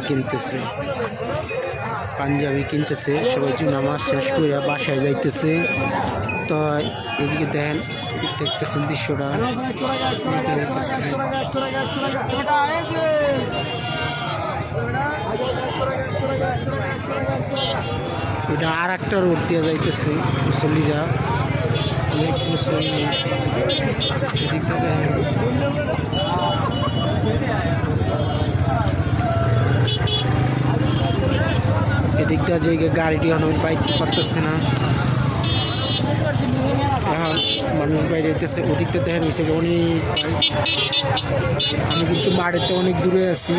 কিনতেছে, পাঞ্জাবি কিনতেছে সবাই। নামাজ শেষ করে বাসায় যাইতেছে। তো এদিকে দেখেন, দেখতেছেন দৃশ্যটা। এটা আর একটা রোড দিয়ে যাইতেছে মুসল্লিরা, অনেক মুসল্লি। এদিকটা দেখেন, এদিকটা যে গাড়িটি অনেক বাইক করতেছে না, এখন মানুষ বাইরে যেতেছে। ওদিকটা দেখেন হয়েছে অনেক। আমি কিন্তু বাড়িতে অনেক দূরে আছি।